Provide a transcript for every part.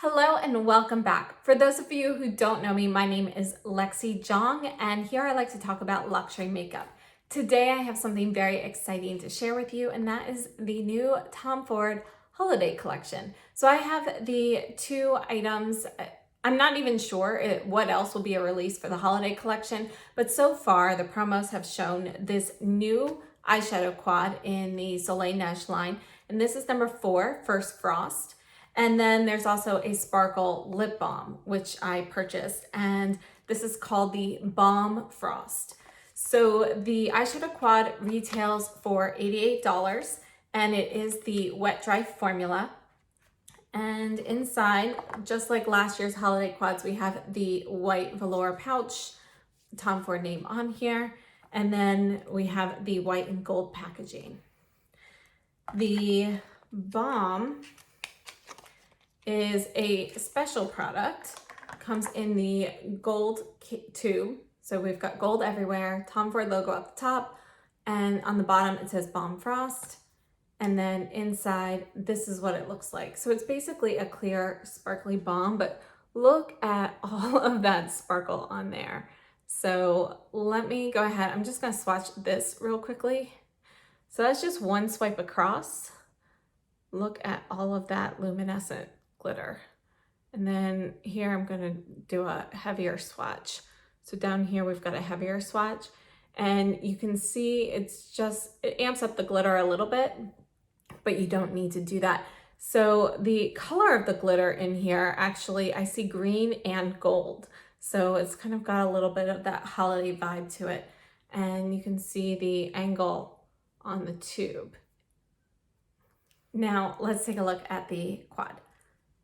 Hello and welcome back. For those of you who don't know me, my name is Lexi Jong, and here I like to talk about luxury makeup. Today I have something very exciting to share with you, and that is the new Tom Ford holiday collection. So I have the two items. I'm not even sure what else will be a release for the holiday collection, but so far the promos have shown this new eyeshadow quad in the Soleil Neige line, and this is number 4, First Frost. And then there's also a sparkle lip balm, which I purchased, and this is called the Balm Frost. So the eyeshadow quad retails for $88, and it is the wet dry formula. And inside, just like last year's holiday quads, we have the white velour pouch, Tom Ford name on here, and then we have the white and gold packaging. The balm is a special product, comes in the gold tube. So we've got gold everywhere, Tom Ford logo at the top, and on the bottom it says Balm Frost. And then inside, this is what it looks like. So it's basically a clear, sparkly balm, but look at all of that sparkle on there. So let me go ahead. I'm just gonna swatch this real quickly. So that's just one swipe across. Look at all of that luminescent glitter. And then here I'm gonna do a heavier swatch. So down here we've got a heavier swatch, and you can see it amps up the glitter a little bit, but you don't need to do that. So the color of the glitter in here, actually I see green and gold. So it's kind of got a little bit of that holiday vibe to it. And you can see the angle on the tube. Now let's take a look at the quad.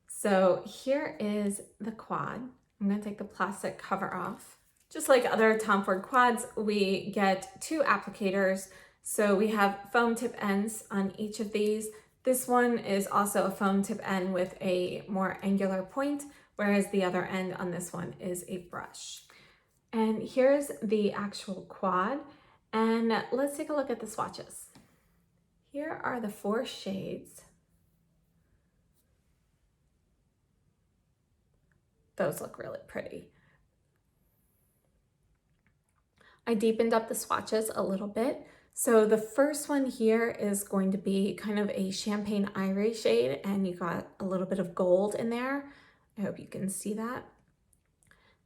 So here is the quad. I'm gonna take the plastic cover off. Just like other Tom Ford quads, we get 2 applicators. So we have foam tip ends on each of these. This one is also a foam tip end with a more angular point, whereas the other end on this one is a brush. And here's the actual quad. And let's take a look at the swatches. Here are the 4 shades. Those look really pretty. I deepened up the swatches a little bit. So the first one here is going to be kind of a champagne ivory shade, and you got a little bit of gold in there. I hope you can see that.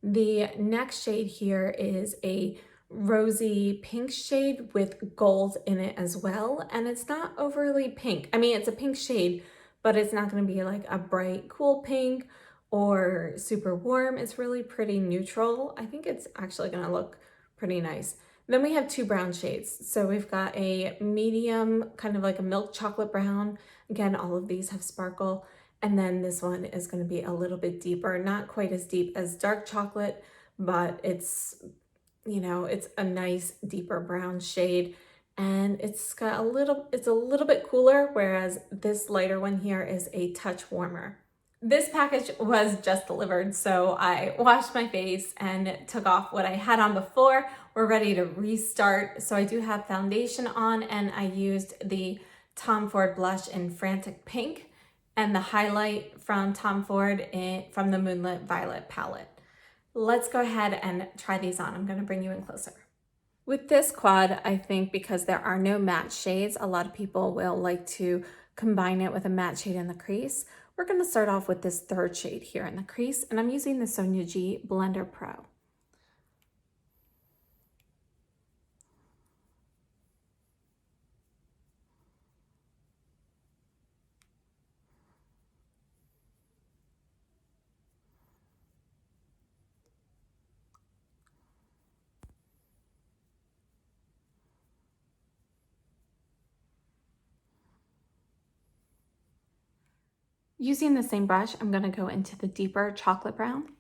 The next shade here is a rosy pink shade with gold in it as well, and it's not overly pink. I mean, it's a pink shade, but it's not going to be like a bright cool pink or super warm. It's really pretty neutral. I think it's actually going to look pretty nice. Then we have 2 brown shades. So we've got a medium, kind of like a milk chocolate brown. Again, all of these have sparkle. And then this one is going to be a little bit deeper, not quite as deep as dark chocolate, but it's, you know, it's a nice deeper brown shade. And it's a little bit cooler, whereas this lighter one here is a touch warmer. This package was just delivered, so I washed my face and took off what I had on before. We're ready to restart. So I do have foundation on, and I used the Tom Ford blush in Frantic Pink and the highlight from Tom Ford from the Moonlit Violet palette. Let's go ahead and try these on. I'm going to bring you in closer. With this quad, I think because there are no matte shades, a lot of people will like to combine it with a matte shade in the crease. We're going to start off with this 3rd shade here in the crease, and I'm using the Sonia G Blender Pro. Using the same brush, I'm going to go into the deeper chocolate brown.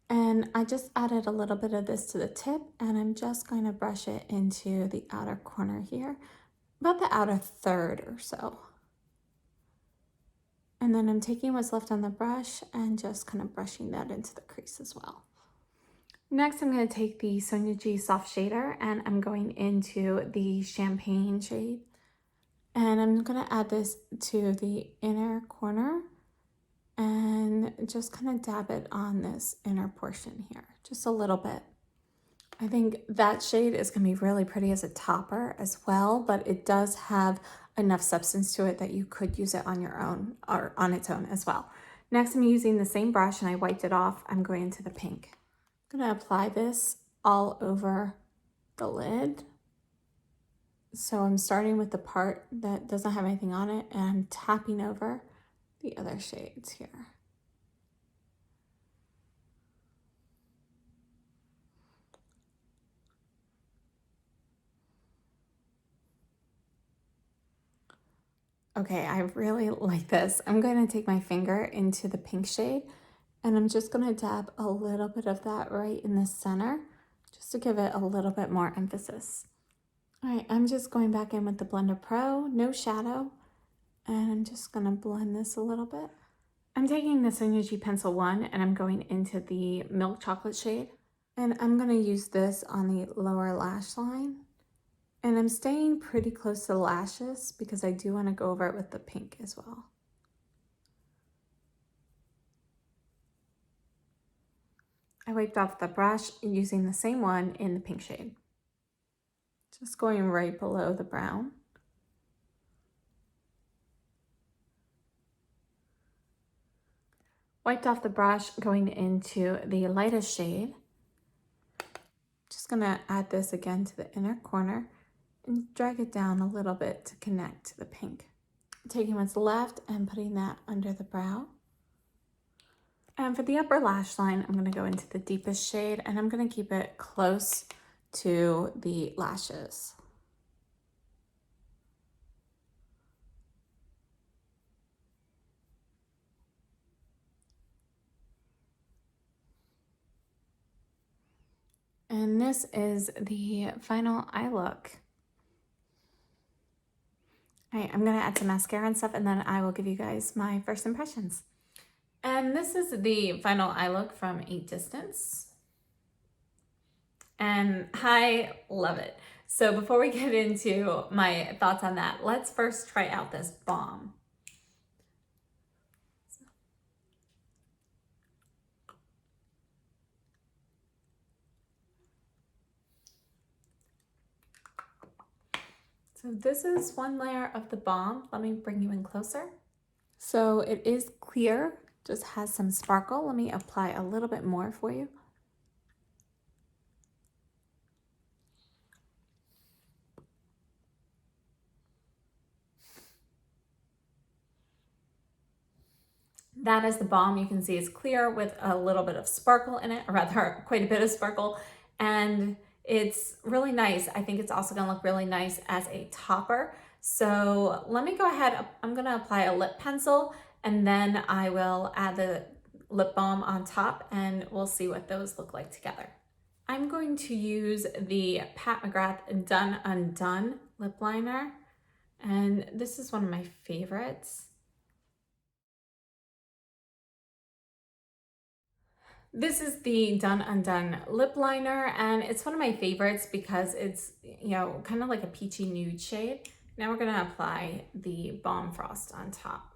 And I just added a little bit of this to the tip, and I'm just going to brush it into the outer corner here, about the outer 1/3 or so. And then I'm taking what's left on the brush and just kind of brushing that into the crease as well. Next, I'm going to take the Sonia G Soft Shader, and I'm going into the Champagne shade. And I'm going to add this to the inner corner and just kind of dab it on this inner portion here, just a little bit. I think that shade is going to be really pretty as a topper as well, but it does have enough substance to it that you could use it on your own or on its own as well. Next, I'm using the same brush and I wiped it off. I'm going into the pink. I'm going to apply this all over the lid. So I'm starting with the part that doesn't have anything on it and I'm tapping over the other shades here. Okay, I really like this. I'm going to take my finger into the pink shade and I'm just going to dab a little bit of that right in the center just to give it a little bit more emphasis. All right, I'm just going back in with the Blender Pro, no shadow, and I'm just going to blend this a little bit. I'm taking the Synergy Pencil 1 and I'm going into the Milk Chocolate shade, and I'm going to use this on the lower lash line. And I'm staying pretty close to the lashes because I do want to go over it with the pink as well. I wiped off the brush using the same one in the pink shade. Just going right below the brown. Wiped off the brush, going into the lightest shade. Just gonna add this again to the inner corner and drag it down a little bit to connect to the pink. Taking what's left and putting that under the brow. And for the upper lash line, I'm gonna go into the deepest shade and I'm gonna keep it close to the lashes. And this is the final eye look. All right, I'm gonna add some mascara and stuff and then I will give you guys my first impressions. And this is the final eye look from a distance. And I love it. So before we get into my thoughts on that, let's first try out this balm. So this is one layer of the balm. Let me bring you in closer. So it is clear, just has some sparkle. Let me apply a little bit more for you. That is the balm. You can see it's clear with a little bit of sparkle in it, or rather quite a bit of sparkle. And it's really nice. I think it's also gonna look really nice as a topper. So let me go ahead. I'm gonna apply a lip pencil and then I will add the lip balm on top and we'll see what those look like together. I'm going to use the Pat McGrath Done Undone lip liner. And this is one of my favorites. This is the Done Undone lip liner, and it's one of my favorites because it's, you know, kind of like a peachy nude shade. Now we're gonna apply the Balm Frost on top.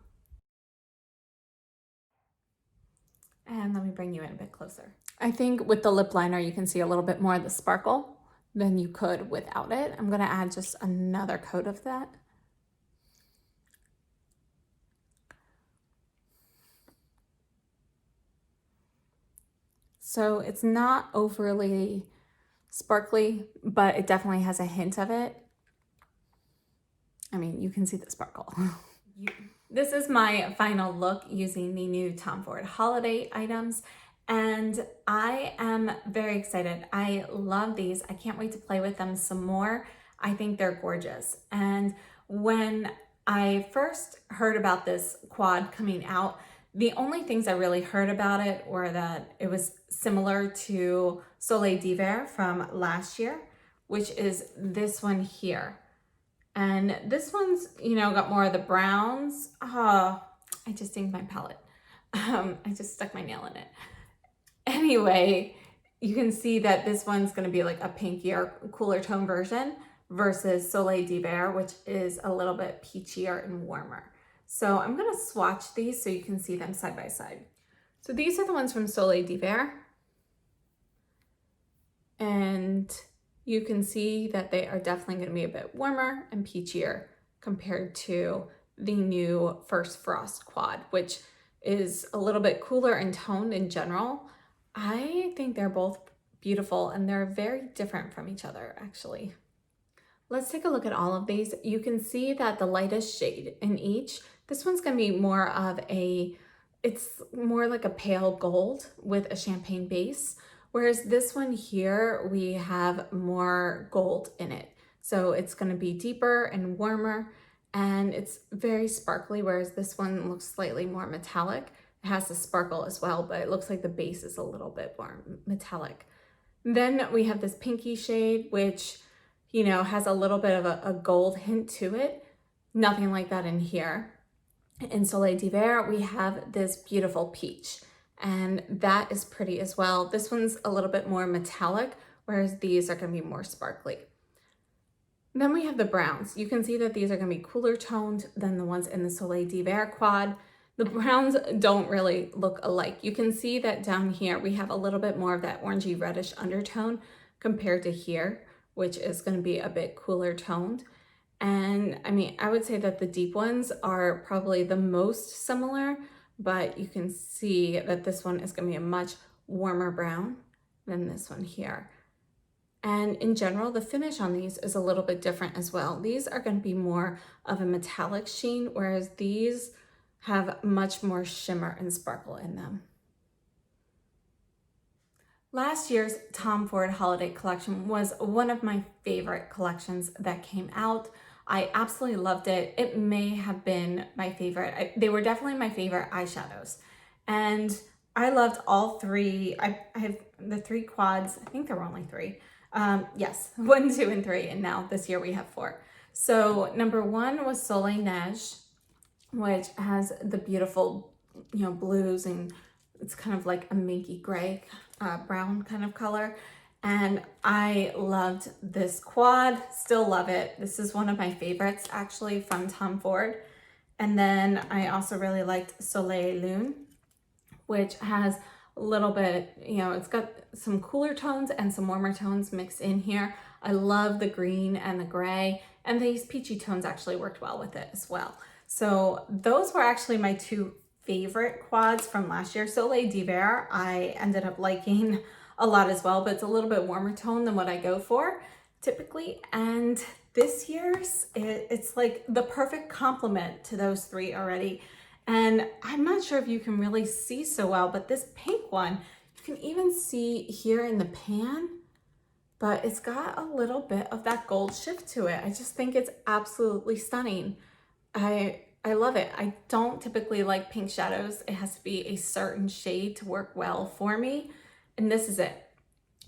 And let me bring you in a bit closer. I think with the lip liner, you can see a little bit more of the sparkle than you could without it. I'm gonna add just another coat of that. So it's not overly sparkly, but it definitely has a hint of it. I mean, you can see the sparkle. This is my final look using the new Tom Ford holiday items, and I am very excited. I love these. I can't wait to play with them some more. I think they're gorgeous. And when I first heard about this quad coming out, the only things I really heard about it were that it was similar to Soleil d'Hiver from last year, which is this one here. And this one's, you know, got more of the browns. Oh, I just dinged my palette. I just stuck my nail in it. Anyway, you can see that this one's gonna be like a pinkier, cooler tone version versus Soleil d'Hiver, which is a little bit peachier and warmer. So I'm gonna swatch these so you can see them side by side. So these are the ones from Soleil d'Hiver. And you can see that they are definitely going to be a bit warmer and peachier compared to the new First Frost quad, which is a little bit cooler in tone in general. I think they're both beautiful and they're very different from each other, actually. Let's take a look at all of these. You can see that the lightest shade in each, this one's going to be more of it's more like a pale gold with a champagne base. Whereas this one here, we have more gold in it. So it's going to be deeper and warmer and it's very sparkly, whereas this one looks slightly more metallic. It has the sparkle as well, but it looks like the base is a little bit more metallic. Then we have this pinky shade, which, you know, has a little bit of a gold hint to it. Nothing like that in here. In Soleil d'Hiver, we have this beautiful peach, and that is pretty as well. This one's a little bit more metallic, whereas these are going to be more sparkly. Then we have the browns. You can see that these are going to be cooler toned than the ones in the Soleil d'Hiver quad. The browns don't really look alike. You can see that down here we have a little bit more of that orangey reddish undertone compared to here, which is going to be a bit cooler toned. And I mean, I would say that the deep ones are probably the most similar, but you can see that this one is going to be a much warmer brown than this one here. And in general, the finish on these is a little bit different as well. These are going to be more of a metallic sheen, whereas these have much more shimmer and sparkle in them. Last year's Tom Ford holiday collection was one of my favorite collections that came out. I absolutely loved it. It may have been my favorite. They were definitely my favorite eyeshadows. And I loved all three. I have the three quads. I think there were only three. Yes, 1, 2, and 3. And now this year we have 4. So number 1 was Soleil Neige, which has the beautiful, you know, blues, and it's kind of like a minky gray, brown kind of color. And I loved this quad, still love it. This is one of my favorites actually from Tom Ford. And then I also really liked Soleil Lune, which has a little bit, you know, it's got some cooler tones and some warmer tones mixed in here. I love the green and the gray, and these peachy tones actually worked well with it as well. So those were actually my 2 favorite quads from last year. Soleil d'Hiver I ended up liking a lot as well, but it's a little bit warmer tone than what I go for typically. And this year's, it's like the perfect complement to those 3 already. And I'm not sure if you can really see so well, but this pink one, you can even see here in the pan, but it's got a little bit of that gold shift to it. I just think it's absolutely stunning. I love it. I don't typically like pink shadows. It has to be a certain shade to work well for me, and this is it.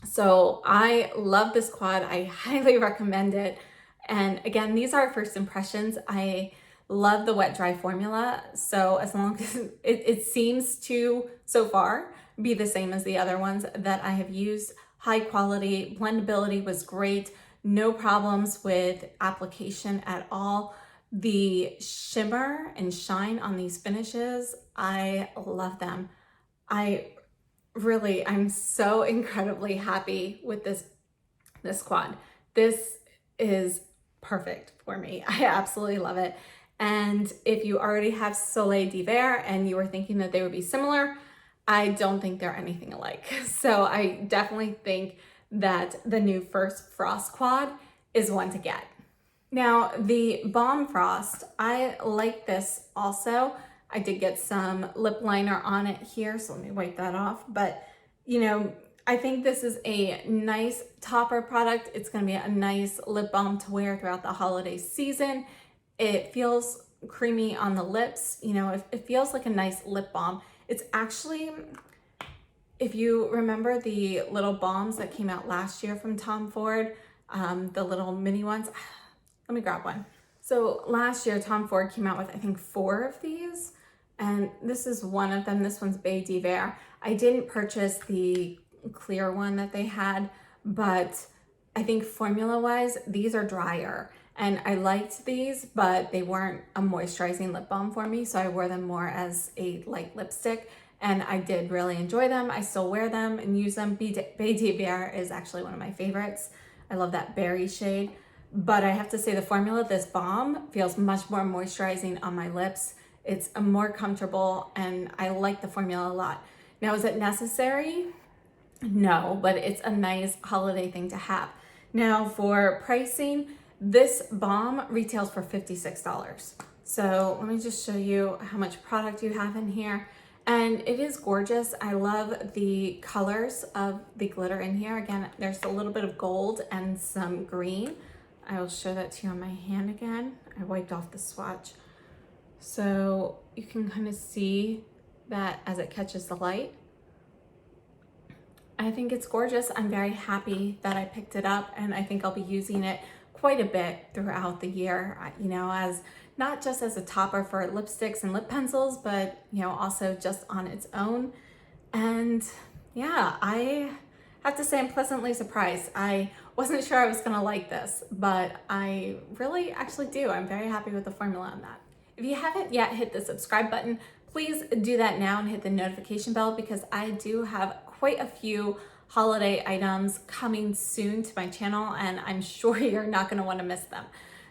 So I love this quad. I highly recommend it. And again, these are first impressions. I love the wet dry formula. So as long as it seems to, so far, be the same as the other ones that I have used. High quality, blendability was great. No problems with application at all. The shimmer and shine on these finishes, I love them. I'm so incredibly happy with this quad. This is perfect for me. I absolutely love it. And if you already have Soleil d'Hiver and you were thinking that they would be similar, I don't think they're anything alike. So I definitely think that the new First Frost quad is one to get. Now the Balm Frost, I like this also. I did get some lip liner on it here, so let me wipe that off. But you know, I think this is a nice topper product. It's gonna be a nice lip balm to wear throughout the holiday season. It feels creamy on the lips. You know, it feels like a nice lip balm. It's actually, if you remember the little balms that came out last year from Tom Ford, the little mini ones, let me grab one. So last year, Tom Ford came out with, I think, 4 of these, and this is one of them. This one's Baie d'Hiver. I didn't purchase the clear one that they had, but I think formula-wise, these are drier. And I liked these, but they weren't a moisturizing lip balm for me, so I wore them more as a light lipstick. and I did really enjoy them. I still wear them and use them. Bay d'Hiver is actually one of my favorites. I love that berry shade. But I have to say the formula, this balm, feels much more moisturizing on my lips. It's more comfortable and I like the formula a lot. Now, is it necessary? No, but it's a nice holiday thing to have. Now for pricing, this balm retails for $56. So let me just show you how much product you have in here. And it is gorgeous. I love the colors of the glitter in here. Again, there's a little bit of gold and some green. I will show that to you on my hand again. I wiped off the swatch. So you can kind of see that as it catches the light. I think it's gorgeous. I'm very happy that I picked it up, and I think I'll be using it quite a bit throughout the year, you know, as not just as a topper for lipsticks and lip pencils, but, you know, also just on its own. And yeah, I have to say I'm pleasantly surprised. I wasn't sure I was gonna like this, but I really actually do. I'm very happy with the formula on that. If you haven't yet hit the subscribe button, please do that now and hit the notification bell, because I do have quite a few holiday items coming soon to my channel, and I'm sure you're not going to want to miss them.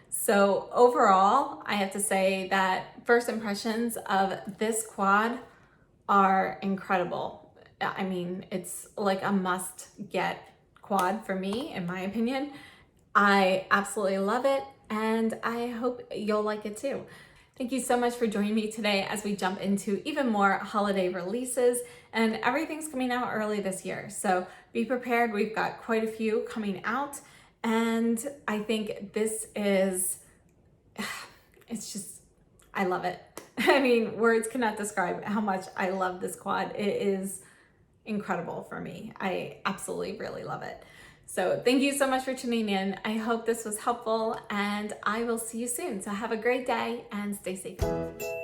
So overall, I have to say that first impressions of this quad are incredible. I mean, it's like a must get quad for me, in my opinion. I absolutely love it, and I hope you'll like it too. Thank you so much for joining me today as we jump into even more holiday releases, and everything's coming out early this year. So be prepared. We've got quite a few coming out, and I think this is, it's just, I love it. I mean, words cannot describe how much I love this quad. It is incredible for me. I absolutely really love it. So thank you so much for tuning in. I hope this was helpful, and I will see you soon. So have a great day and stay safe.